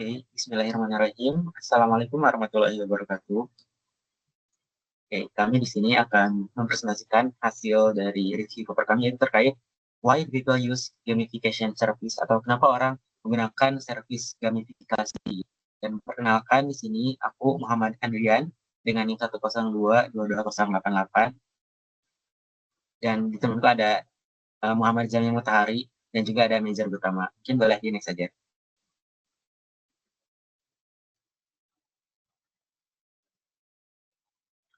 Oke, Bismillahirrahmanirrahim. Assalamualaikum warahmatullahi wabarakatuh. Oke, kami di sini akan mempresentasikan hasil dari review paper kami yang terkait why people use gamification service atau kenapa orang menggunakan service gamifikasi. Dan perkenalkan di sini aku Muhammad Andrian dengan NIM 102-22088 dan di temanku ada Muhammad Jamil Mutahari dan juga ada Mejar Utama. Mungkin boleh di next saja.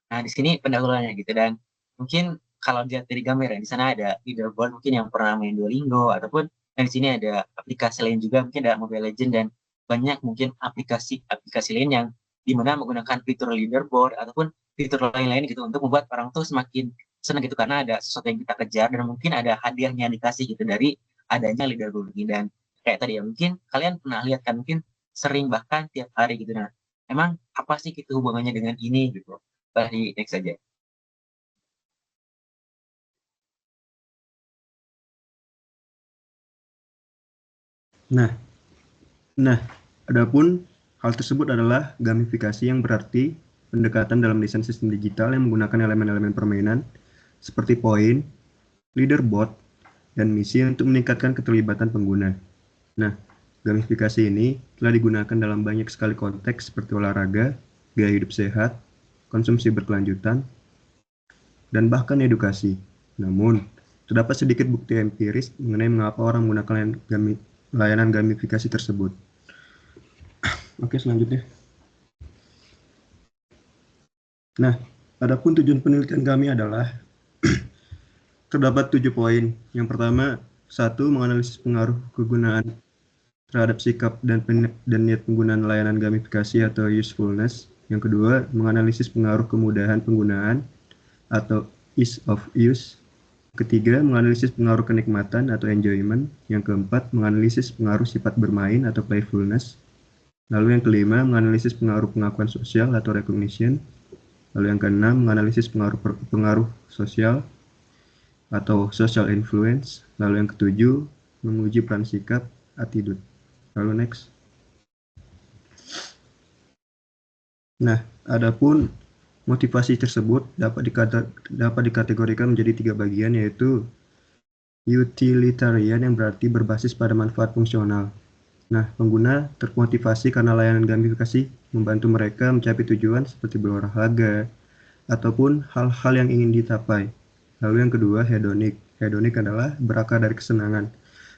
Nah, di sini pendahuluannya gitu dan mungkin kalau dilihat dari gambar ya, di sana ada leaderboard mungkin yang pernah main Duolingo ataupun di sini ada aplikasi lain juga mungkin ada Mobile Legends dan banyak mungkin aplikasi lain yang dimana menggunakan fitur leaderboard ataupun fitur lain-lain gitu untuk membuat orang tuh semakin senang gitu karena ada sesuatu yang kita kejar dan mungkin ada hadiahnya yang dikasih gitu dari adanya leaderboard ini dan kayak tadi ya mungkin kalian pernah lihat kan mungkin sering bahkan tiap hari gitu nah emang apa sih gitu hubungannya dengan ini gitu di next saja. Nah, adapun hal tersebut adalah gamifikasi yang berarti pendekatan dalam desain sistem digital yang menggunakan elemen-elemen permainan seperti poin, leaderboard, dan misi untuk meningkatkan keterlibatan pengguna. Nah, gamifikasi ini telah digunakan dalam banyak sekali konteks seperti olahraga, gaya hidup sehat, konsumsi berkelanjutan, dan bahkan edukasi. Namun, terdapat sedikit bukti empiris mengenai mengapa orang menggunakan layanan gamifikasi tersebut. Oke, selanjutnya. Nah, adapun tujuan penelitian kami adalah terdapat 7 poin. Yang pertama, 1. Menganalisis pengaruh kegunaan terhadap sikap dan niat penggunaan layanan gamifikasi atau usefulness. Yang kedua, menganalisis pengaruh kemudahan penggunaan atau ease of use. Ketiga, menganalisis pengaruh kenikmatan atau enjoyment. Yang keempat, menganalisis pengaruh sifat bermain atau playfulness. Lalu yang kelima, menganalisis pengaruh pengakuan sosial atau recognition. Lalu yang keenam, menganalisis pengaruh sosial atau social influence. Lalu yang ketujuh, menguji peran sikap, attitude. Lalu next. Nah, adapun motivasi tersebut dapat dikategorikan menjadi 3 bagian, yaitu utilitarian yang berarti berbasis pada manfaat fungsional. Nah, pengguna termotivasi karena layanan gamifikasi membantu mereka mencapai tujuan seperti berolahraga ataupun hal-hal yang ingin dicapai. Lalu yang kedua, hedonik. Hedonik adalah berakar dari kesenangan.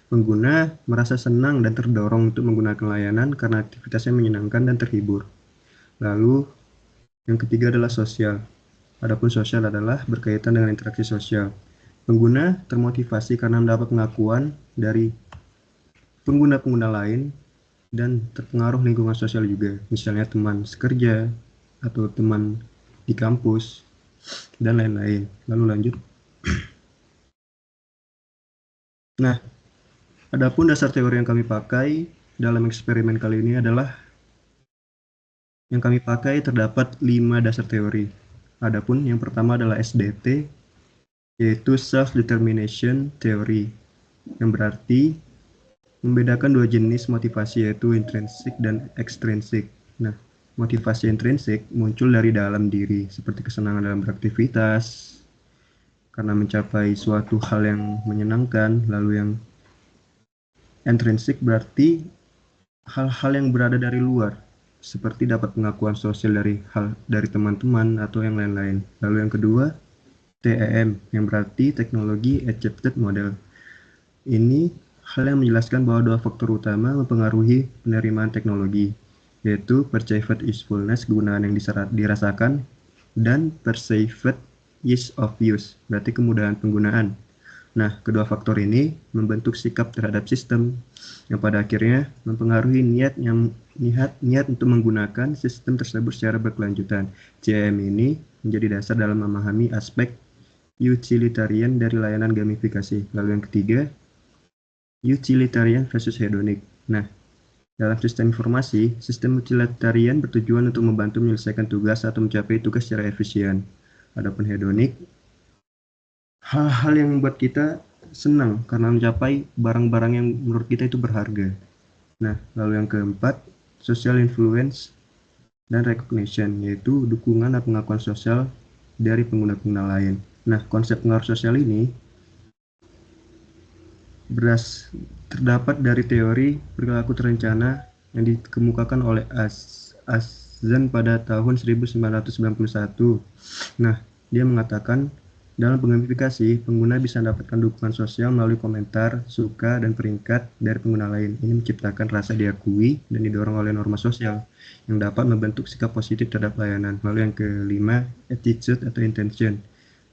Pengguna merasa senang dan terdorong untuk menggunakan layanan karena aktivitasnya menyenangkan dan terhibur. Lalu yang ketiga adalah sosial. Adapun sosial adalah berkaitan dengan interaksi sosial. Pengguna termotivasi karena mendapat pengakuan dari pengguna-pengguna lain dan terpengaruh lingkungan sosial juga, misalnya teman sekerja atau teman di kampus dan lain-lain. Lalu lanjut. Nah, adapun dasar teori yang kami pakai dalam eksperimen kali ini adalah yang kami pakai terdapat 5 dasar teori. Adapun yang pertama adalah SDT, yaitu Self-Determination Theory, yang berarti membedakan 2 jenis motivasi, yaitu intrinsik dan ekstrinsik. Nah, motivasi intrinsik muncul dari dalam diri, seperti kesenangan dalam beraktivitas, karena mencapai suatu hal yang menyenangkan. Lalu yang intrinsik berarti hal-hal yang berada dari luar, seperti dapat pengakuan sosial dari teman-teman atau yang lain-lain. Lalu yang kedua, TEM, yang berarti teknologi accepted model. Ini hal yang menjelaskan bahwa 2 faktor utama mempengaruhi penerimaan teknologi, yaitu perceived usefulness, kegunaan yang dirasakan, dan perceived ease of use, berarti kemudahan penggunaan. Nah, kedua faktor ini membentuk sikap terhadap sistem yang pada akhirnya mempengaruhi niat untuk menggunakan sistem tersebut secara berkelanjutan. CM ini menjadi dasar dalam memahami aspek utilitarian dari layanan gamifikasi. Lalu yang ketiga, utilitarian versus hedonic. Nah, dalam sistem informasi, sistem utilitarian bertujuan untuk membantu menyelesaikan tugas atau mencapai tugas secara efisien. Adapun hedonic, hal-hal yang membuat kita senang karena mencapai barang-barang yang menurut kita itu berharga. Nah, lalu yang keempat, social influence, dan recognition, yaitu dukungan dan pengakuan sosial dari pengguna-pengguna lain. Nah, konsep pengaruh sosial ini terdapat dari teori perilaku terencana yang dikemukakan oleh Azan pada tahun 1991. Nah, dia mengatakan dalam gamifikasi, pengguna bisa mendapatkan dukungan sosial melalui komentar, suka, dan peringkat dari pengguna lain. Ini menciptakan rasa diakui dan didorong oleh norma sosial yang dapat membentuk sikap positif terhadap layanan. Lalu yang kelima, attitude atau intention.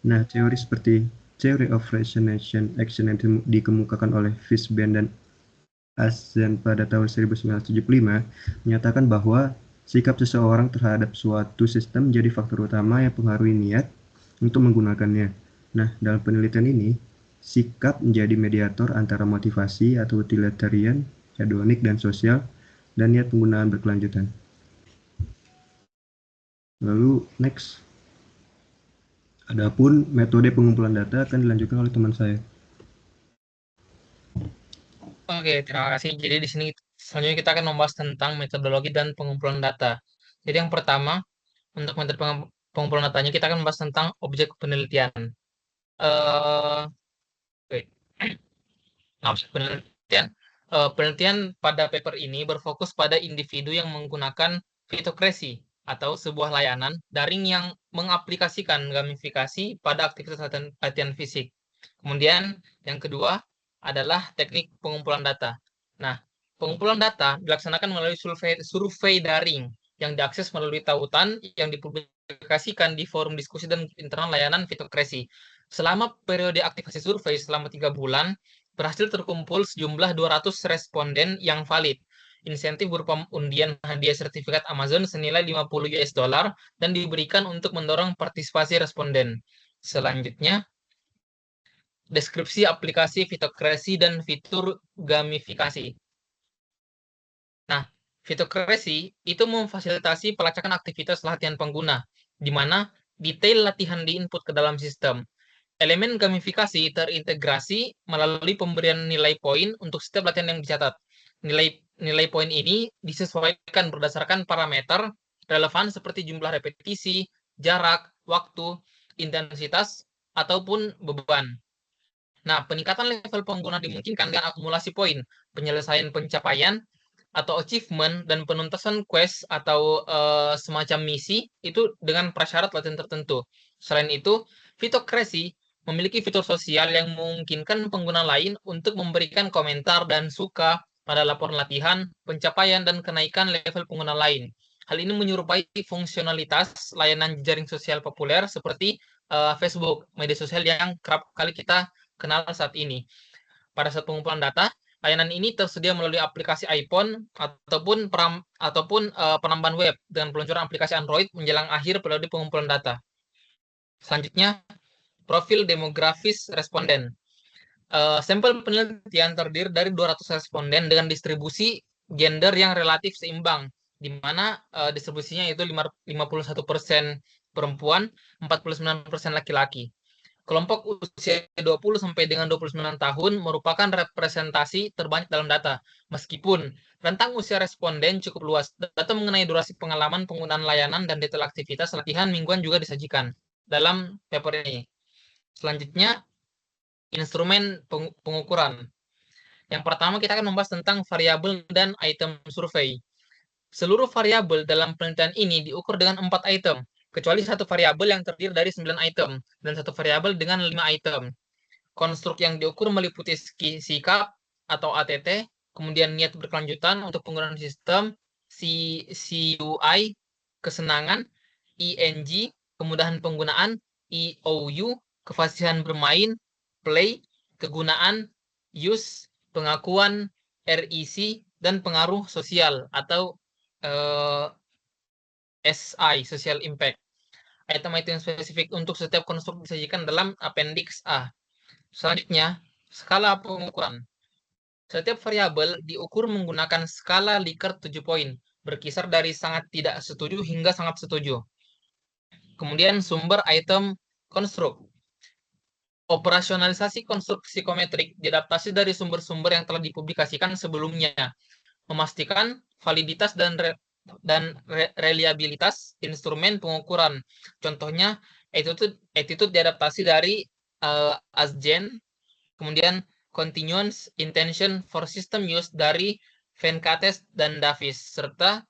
Nah, teori seperti Theory of Resignation Action yang dikemukakan oleh Fishbein dan Azan pada tahun 1975 menyatakan bahwa sikap seseorang terhadap suatu sistem menjadi faktor utama yang mempengaruhi niat untuk menggunakannya. Nah, dalam penelitian ini, sikap menjadi mediator antara motivasi atau utilitarian, hedonik, dan sosial, dan niat penggunaan berkelanjutan. Lalu, next. Adapun metode pengumpulan data akan dilanjutkan oleh teman saya. Oke, terima kasih. Jadi di sini selanjutnya kita akan membahas tentang metodologi dan pengumpulan data. Jadi yang pertama, untuk metode pengumpulan datanya kita akan membahas tentang objek penelitian. Wait. Objek penelitian. Penelitian pada paper ini berfokus pada individu yang menggunakan fitokrasi atau sebuah layanan daring yang mengaplikasikan gamifikasi pada aktivitas latihan fisik. Kemudian yang kedua adalah teknik pengumpulan data. Nah, pengumpulan data dilaksanakan melalui survei daring yang diakses melalui tautan yang dipublikasikan di forum diskusi dan internal layanan fitokrasi. Selama periode aktivasi survei selama 3 bulan, berhasil terkumpul sejumlah 200 responden yang valid. Insentif berupa undian hadiah sertifikat Amazon senilai 50 US dollar dan diberikan untuk mendorong partisipasi responden. Selanjutnya, deskripsi aplikasi fitokrasi dan fitur gamifikasi. Nah, fitokrasi itu memfasilitasi pelacakan aktivitas latihan pengguna, di mana detail latihan diinput ke dalam sistem. Elemen gamifikasi terintegrasi melalui pemberian nilai poin untuk setiap latihan yang dicatat. Nilai poin ini disesuaikan berdasarkan parameter relevan seperti jumlah repetisi, jarak, waktu, intensitas, ataupun beban. Nah, peningkatan level pengguna dimungkinkan dengan akumulasi poin, penyelesaian pencapaian, atau achievement, dan penuntasan quest atau semacam misi itu dengan prasyarat latihan tertentu. Selain itu, fitokrasi memiliki fitur sosial yang memungkinkan pengguna lain untuk memberikan komentar dan suka pada laporan latihan, pencapaian, dan kenaikan level pengguna lain. Hal ini menyerupai fungsionalitas layanan jaring sosial populer seperti Facebook, media sosial yang kerap kali kita kenal saat ini. Pada saat pengumpulan data, layanan ini tersedia melalui aplikasi iPhone ataupun penambahan web dengan peluncuran aplikasi Android menjelang akhir periode pengumpulan data. Selanjutnya, profil demografis responden. Sampel penelitian terdiri dari 200 responden dengan distribusi gender yang relatif seimbang, di mana distribusinya itu 51% perempuan, 49% laki-laki. Kelompok usia 20 sampai dengan 29 tahun merupakan representasi terbanyak dalam data. Meskipun rentang usia responden cukup luas, data mengenai durasi pengalaman penggunaan layanan dan detail aktivitas latihan mingguan juga disajikan dalam paper ini. Selanjutnya, instrumen pengukuran. Yang pertama kita akan membahas tentang variabel dan item survei. Seluruh variabel dalam penelitian ini diukur dengan 4 item, kecuali satu variabel yang terdiri dari 9 item, dan satu variabel dengan 5 item. Konstruk yang diukur meliputi sikap atau ATT, kemudian niat berkelanjutan untuk penggunaan sistem, CUI, kesenangan, ENG, kemudahan penggunaan, EOU, kefasihan bermain, play, kegunaan, use, pengakuan, REC, dan pengaruh sosial atau SI, Social Impact. Item-item spesifik untuk setiap konstruk disajikan dalam Appendix A. Selanjutnya, skala pengukuran. Setiap variabel diukur menggunakan skala Likert 7 poin, berkisar dari sangat tidak setuju hingga sangat setuju. Kemudian sumber item konstruk. Operasionalisasi konstruk psikometrik diadaptasi dari sumber-sumber yang telah dipublikasikan sebelumnya. memastikan validitas dan reliabilitas instrumen pengukuran. Contohnya, attitude diadaptasi dari ASGEN, kemudian continuous intention for system use dari Venkatesh dan Davis, serta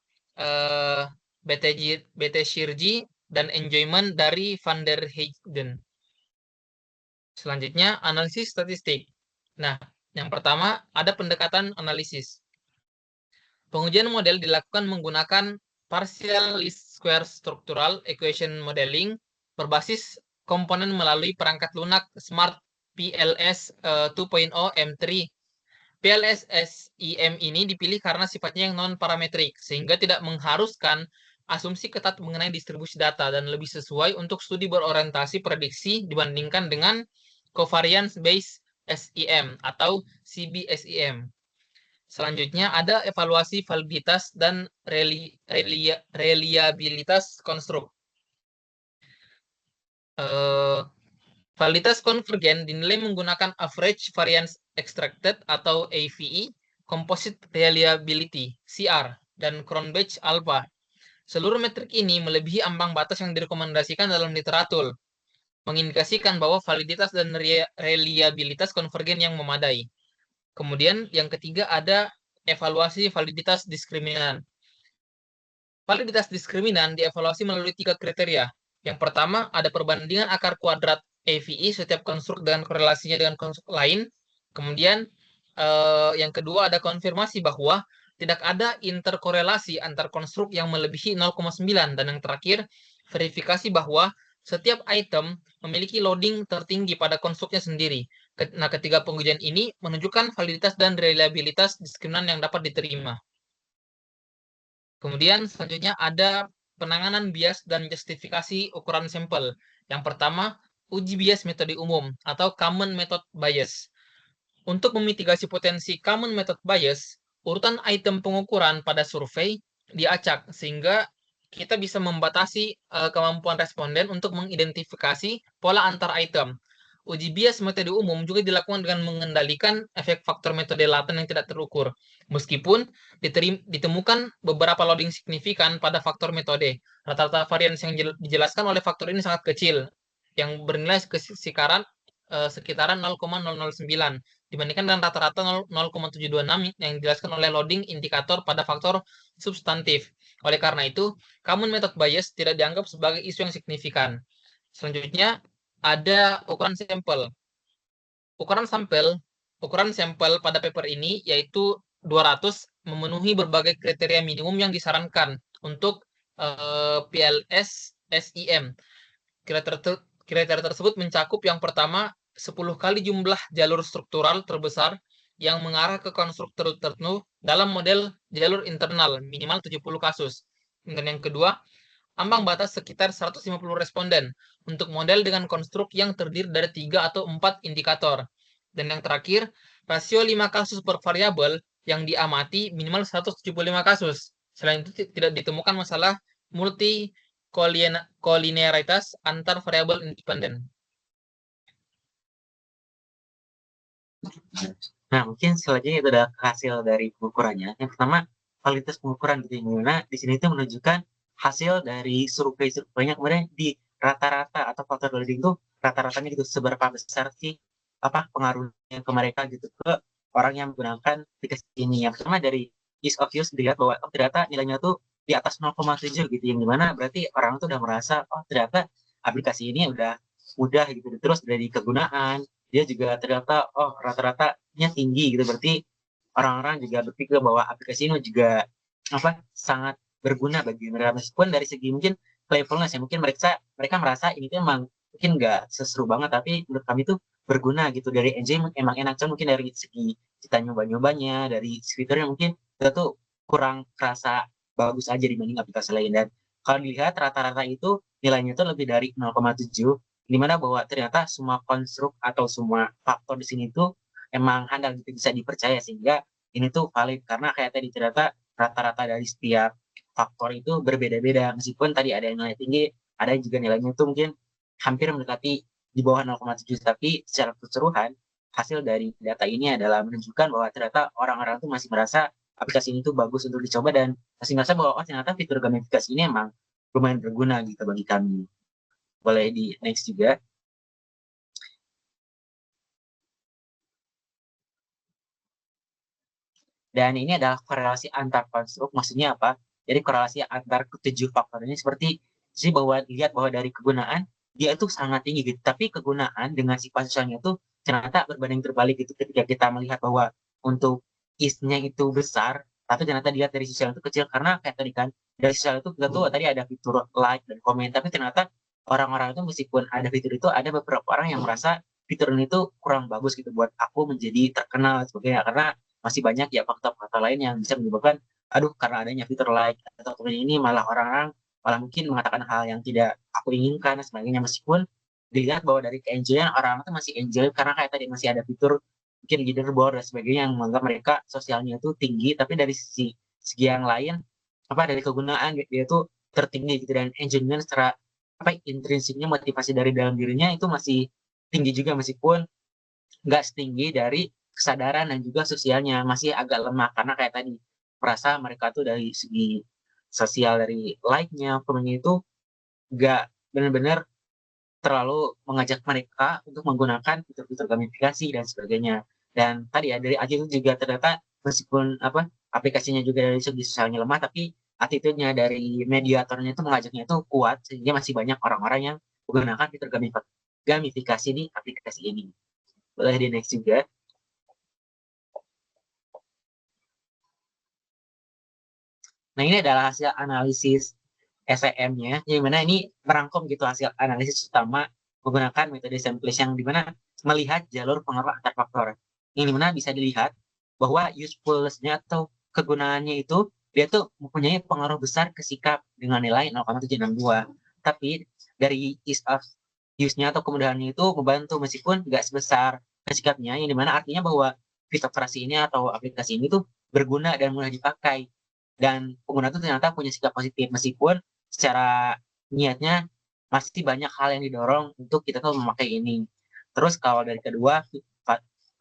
BT-Shirji dan enjoyment dari Van der Heyden. Selanjutnya, analisis statistik. Nah, yang pertama ada pendekatan analisis. Pengujian model dilakukan menggunakan partial least square structural equation modeling berbasis komponen melalui perangkat lunak Smart PLS 2.0 M3. PLS SIM ini dipilih karena sifatnya yang non-parametrik, sehingga tidak mengharuskan asumsi ketat mengenai distribusi data dan lebih sesuai untuk studi berorientasi prediksi dibandingkan dengan covariance based SIM atau CBSIM. Selanjutnya ada evaluasi validitas dan reliabilitas konstruk. Validitas konvergen dinilai menggunakan average variance extracted atau AVE, composite reliability CR, dan Cronbach alpha. Seluruh metrik ini melebihi ambang batas yang direkomendasikan dalam literatur, mengindikasikan bahwa validitas dan reliabilitas konvergen yang memadai. Kemudian yang ketiga ada evaluasi validitas diskriminan. Validitas diskriminan dievaluasi melalui 3 kriteria. Yang pertama ada perbandingan akar kuadrat AVE setiap konstruk dengan korelasinya dengan konstruk lain. Kemudian yang kedua ada konfirmasi bahwa tidak ada interkorelasi antar konstruk yang melebihi 0,9. Dan yang terakhir, verifikasi bahwa setiap item memiliki loading tertinggi pada konstruknya sendiri. Nah, ketiga pengujian ini menunjukkan validitas dan reliabilitas diskriminan yang dapat diterima. Kemudian selanjutnya ada penanganan bias dan justifikasi ukuran sampel. Yang pertama, uji bias metode umum atau common method bias. Untuk memitigasi potensi common method bias, urutan item pengukuran pada survei diacak sehingga kita bisa membatasi kemampuan responden untuk mengidentifikasi pola antar item. Uji bias metode umum juga dilakukan dengan mengendalikan efek faktor metode laten yang tidak terukur, meskipun ditemukan beberapa loading signifikan pada faktor metode. Rata-rata varians yang dijelaskan oleh faktor ini sangat kecil, yang bernilai sekitaran 0,009, dibandingkan dengan rata-rata 0,726 yang dijelaskan oleh loading indikator pada faktor substantif. Oleh karena itu, common method bias tidak dianggap sebagai isu yang signifikan. Selanjutnya, ada ukuran sampel. Ukuran sampel pada paper ini yaitu 200 memenuhi berbagai kriteria minimum yang disarankan untuk PLS SIM. Kriteria tersebut mencakup yang pertama 10 kali jumlah jalur struktural terbesar yang mengarah ke konstruktor tertentu dalam model jalur internal minimal 70 kasus. Dan yang kedua, ambang batas sekitar 150 responden untuk model dengan konstruk yang terdiri dari 3 atau 4 indikator. Dan yang terakhir, rasio 5 kasus per variabel yang diamati minimal 175 kasus. Selain itu tidak ditemukan masalah multi kolinearitas antar variabel independen. Nah, mungkin selanjutnya itu adalah hasil dari pengukurannya. Yang pertama, validitas pengukuran gitu, dimana di sini itu menunjukkan hasil dari survei-surveinya, kemudian di rata-rata atau faktor loading itu rata-ratanya gitu, seberapa besar sih pengaruhnya ke mereka gitu, ke orang yang menggunakan aplikasi ini. Yang pertama dari ease of use dilihat bahwa ternyata nilainya tuh di atas 0,7 gitu, yang dimana berarti orang tuh udah merasa ternyata aplikasi ini udah mudah gitu, terus dari kegunaan dia juga ternyata rata-ratanya tinggi gitu, berarti orang-orang juga berpikir bahwa aplikasi ini juga sangat berguna bagi mereka, meskipun dari segi mungkin playfulness ya, mungkin mereka merasa ini tuh emang mungkin nggak seseru banget, tapi menurut kami tuh berguna gitu. Dari engine emang enak, mungkin dari segi kita nyoba-nyobanya, dari fiturnya mungkin kita tuh kurang kerasa bagus aja dibanding aplikasi lain. Dan kalau dilihat rata-rata itu nilainya tuh lebih dari 0,7, dimana bahwa ternyata semua konstruk atau semua faktor di sini tuh emang handal gitu, bisa dipercaya, sehingga ini tuh valid karena kayak tadi ternyata rata-rata dari setiap faktor itu berbeda-beda, meskipun tadi ada yang nilai tinggi, ada juga nilainya itu mungkin hampir mendekati di bawah 0,7, tapi secara keseluruhan hasil dari data ini adalah menunjukkan bahwa ternyata orang-orang tuh masih merasa aplikasi ini tuh bagus untuk dicoba dan masih ngerasa bahwa oh ternyata fitur gamifikasi ini emang lumayan berguna gitu bagi kami. Boleh di next juga. Dan ini adalah korelasi antar konstruk, maksudnya apa? Jadi korelasi antar ketujuh faktor ini seperti sih bahwa lihat bahwa dari kegunaan dia itu sangat tinggi gitu, tapi kegunaan dengan sifat sosialnya itu ternyata berbanding terbalik gitu ketika kita melihat bahwa untuk is-nya itu besar, tapi ternyata dilihat dari sosial itu kecil karena kayak tadi kan dari sosial itu kita tuh tadi ada fitur like dan komen, tapi ternyata orang-orang itu meskipun ada fitur itu ada beberapa orang yang merasa fitur ini tuh kurang bagus gitu buat aku menjadi terkenal sebagainya karena masih banyak ya faktor-faktor lain yang bisa menyebabkan aduh karena adanya fitur like atau komen ini malah orang-orang malah mungkin mengatakan hal yang tidak aku inginkan dan sebagainya meskipun dilihat bahwa dari keenjoyan orang itu masih enjoy karena kayak tadi masih ada fitur mungkin leaderboard dan sebagainya yang menganggap mereka sosialnya itu tinggi tapi dari segi yang lain apa dari kegunaan dia itu tertinggi gitu dan enjoyment secara apa intrinsiknya motivasi dari dalam dirinya itu masih tinggi juga meskipun nggak setinggi dari kesadaran dan juga sosialnya masih agak lemah karena kayak tadi merasa mereka tuh dari segi sosial dari like-nya komennya itu nggak benar-benar terlalu mengajak mereka untuk menggunakan fitur-fitur gamifikasi dan sebagainya dan tadi ya dari Aji itu juga ternyata meskipun apa aplikasinya juga dari segi sosialnya lemah tapi attitude-nya dari mediatornya itu mengajaknya itu kuat sehingga masih banyak orang-orang yang menggunakan fitur gamifikasi di aplikasi ini. Boleh di next juga. Nah, ini adalah hasil analisis SEM-nya, yang mana ini merangkum gitu hasil analisis utama menggunakan metode sampling yang dimana melihat jalur pengaruh antar faktor. Yang dimana bisa dilihat bahwa usefulness-nya atau kegunaannya itu dia tuh mempunyai pengaruh besar ke sikap dengan nilai 0,762. Tapi dari ease of use-nya atau kemudahannya itu membantu meskipun nggak sebesar ke sikapnya, yang dimana artinya bahwa fitur ini atau aplikasi ini tuh berguna dan mudah dipakai dan pengguna itu ternyata punya sikap positif meskipun secara niatnya masih banyak hal yang didorong untuk kita tuh memakai ini. Terus kalau dari kedua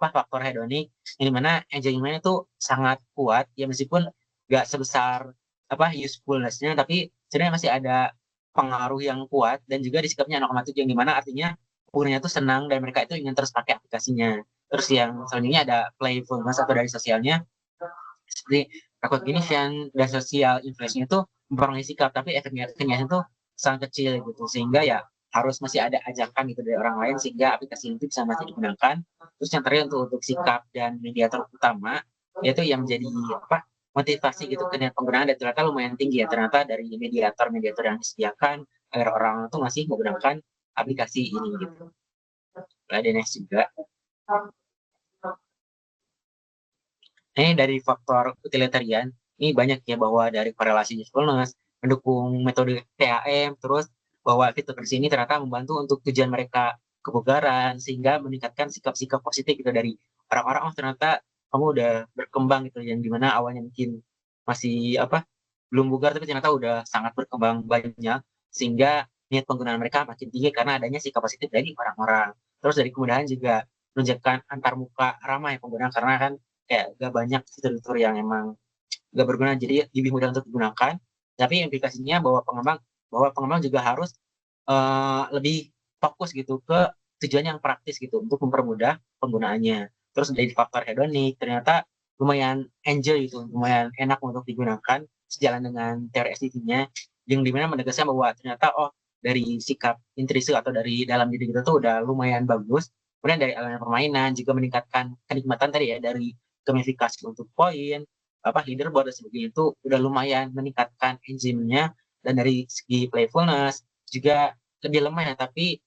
faktor hedonik yang dimana engagement itu sangat kuat ya meskipun nggak sebesar apa usefulness-nya tapi sebenarnya masih ada pengaruh yang kuat dan juga di sikapnya 0,7 yang dimana artinya penggunanya itu senang dan mereka itu ingin terus pakai aplikasinya. Terus yang selanjutnya ada playfulness atau dari sosialnya seperti recognition dan social influence itu mempengaruhi sikap tapi efeknya itu sangat kecil gitu sehingga ya harus masih ada ajakan gitu dari orang lain sehingga aplikasi itu bisa masih digunakan. Terus yang terakhir untuk sikap dan mediator utama yaitu yang menjadi apa motivasi gitu ke penggunaan dan ternyata lumayan tinggi ya ternyata dari mediator yang disediakan agar orang itu masih menggunakan aplikasi ini gitu. Ada next juga. Ini dari faktor utilitarian, ini banyak ya bahwa dari korelasi usefulness, mendukung metode TAM, terus bahwa fitur di sini ternyata membantu untuk tujuan mereka kebugaran, sehingga meningkatkan sikap-sikap positif gitu dari orang-orang, oh ternyata kamu udah berkembang gitu, yang dimana awalnya mungkin masih apa belum bugar, tapi ternyata udah sangat berkembang banyak, sehingga niat penggunaan mereka makin tinggi karena adanya sikap positif dari orang-orang. Terus dari kemudahan juga menunjukkan antar muka ramah yang penggunaan karena kan kayak gak banyak fitur-fitur yang emang gak berguna jadi lebih mudah untuk digunakan tapi implikasinya bahwa pengembang juga harus lebih fokus gitu ke tujuan yang praktis gitu untuk mempermudah penggunaannya terus dari faktor hedonik ternyata lumayan enjoy gitu lumayan enak untuk digunakan sejalan dengan teori SDT-nya yang dimana menegaskan bahwa ternyata oh dari sikap intrinsik atau dari dalam diri kita tuh udah lumayan bagus kemudian dari elemen permainan juga meningkatkan kenikmatan tadi ya dari gamifikasi untuk poin apa leaderboard dan sebagainya itu udah lumayan meningkatkan engine-nya dan dari segi playfulness juga lebih lemah ya tapi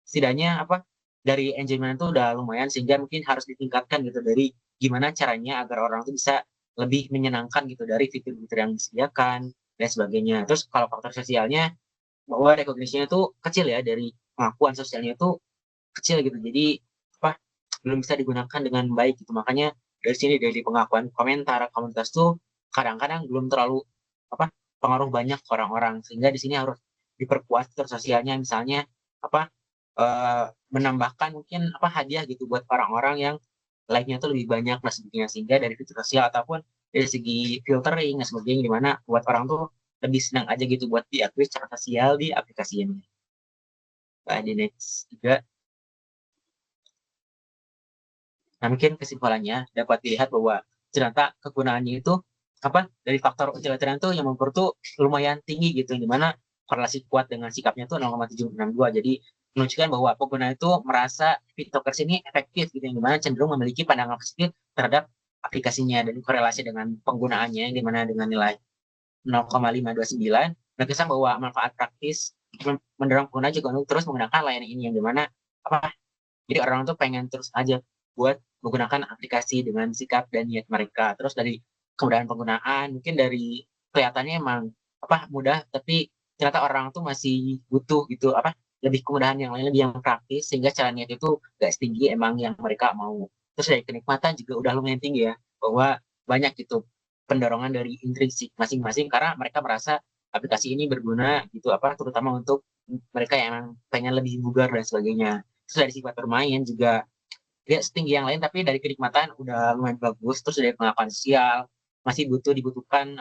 setidaknya apa dari engine itu udah lumayan sehingga mungkin harus ditingkatkan gitu dari gimana caranya agar orang itu bisa lebih menyenangkan gitu dari fitur-fitur yang disediakan dan sebagainya. Terus kalau faktor sosialnya bahwa recognition itu kecil ya dari pengakuan sosialnya itu kecil gitu. Jadi apa belum bisa digunakan dengan baik gitu. Makanya dari sini dari pengakuan komentar komunitas tuh kadang-kadang belum terlalu apa pengaruh banyak ke orang-orang sehingga di sini harus diperkuat fitur sosialnya misalnya apa menambahkan mungkin apa hadiah gitu buat orang-orang yang like-nya tuh lebih banyak lah sebagainya sehingga dari fitur sosial ataupun dari segi filtering dan sebagainya, gimana buat orang tuh lebih senang aja gitu buat diakui secara sosial di aplikasi ini. Nah, di next juga. Nah, mungkin kesimpulannya dapat dilihat bahwa ternyata kegunaannya itu dari faktor utilitarian tuh yang mengukur tuh lumayan tinggi gitu, di mana korelasi kuat dengan sikapnya tuh 0,762. Jadi menunjukkan bahwa pengguna itu merasa cryptocurrency ini efektif gitu, yang dimana cenderung memiliki pandangan positif terhadap aplikasinya dan korelasi dengan penggunaannya yang dimana dengan nilai 0,529 berkesan bahwa manfaat praktis mendorong pengguna juga untuk terus menggunakan layanan ini, yang dimana jadi orang tuh pengen terus aja buat menggunakan aplikasi dengan sikap dan niat mereka. Terus dari kemudahan penggunaan, mungkin dari kelihatannya emang mudah, tapi ternyata orang tuh masih butuh gitu lebih kemudahan yang lain, lebih yang praktis, sehingga cara niat itu gak setinggi emang yang mereka mau. Terus dari kenikmatan juga udah lumayan tinggi ya, bahwa banyak gitu pendorongan dari intrinsik masing-masing karena mereka merasa aplikasi ini berguna gitu terutama untuk mereka yang emang pengen lebih bugar dan sebagainya. Terus dari sifat bermain juga tidak setinggi yang lain, tapi dari kenikmatan udah lumayan bagus. Terus dari pengakuan sosial masih dibutuhkan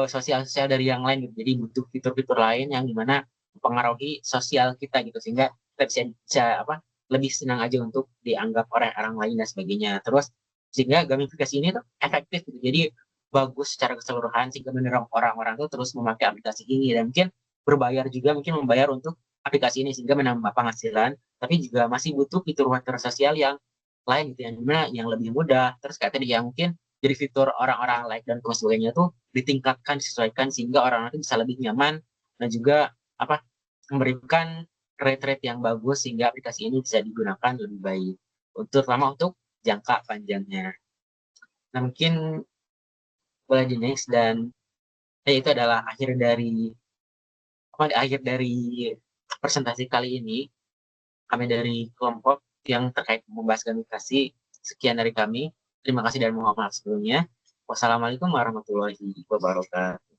sosial dari yang lain gitu. Jadi butuh fitur-fitur lain yang dimana mempengaruhi sosial kita gitu, sehingga kita bisa lebih senang aja untuk dianggap oleh orang lain dan sebagainya. Terus sehingga gamifikasi ini tuh efektif gitu. Jadi bagus secara keseluruhan, sehingga mendorong orang-orang tuh terus memakai aplikasi ini, dan mungkin berbayar juga, mungkin membayar untuk aplikasi ini sehingga menambah penghasilan, tapi juga masih butuh fitur-fitur sosial yang lain gitu, yang dimana yang lebih mudah. Terus kayak tadi yang mungkin jadi fitur orang-orang like dan sebagainya tuh ditingkatkan, disesuaikan, sehingga orang itu bisa lebih nyaman dan juga memberikan rate-rate yang bagus, sehingga aplikasi ini bisa digunakan lebih baik terutama untuk jangka panjangnya. Nah, mungkin boleh di next, dan itu adalah akhir dari presentasi kali ini kami dari kelompok yang terkait membahas gamifikasi. Sekian dari kami. Terima kasih dan mohon maaf sebelumnya. Wassalamualaikum warahmatullahi wabarakatuh.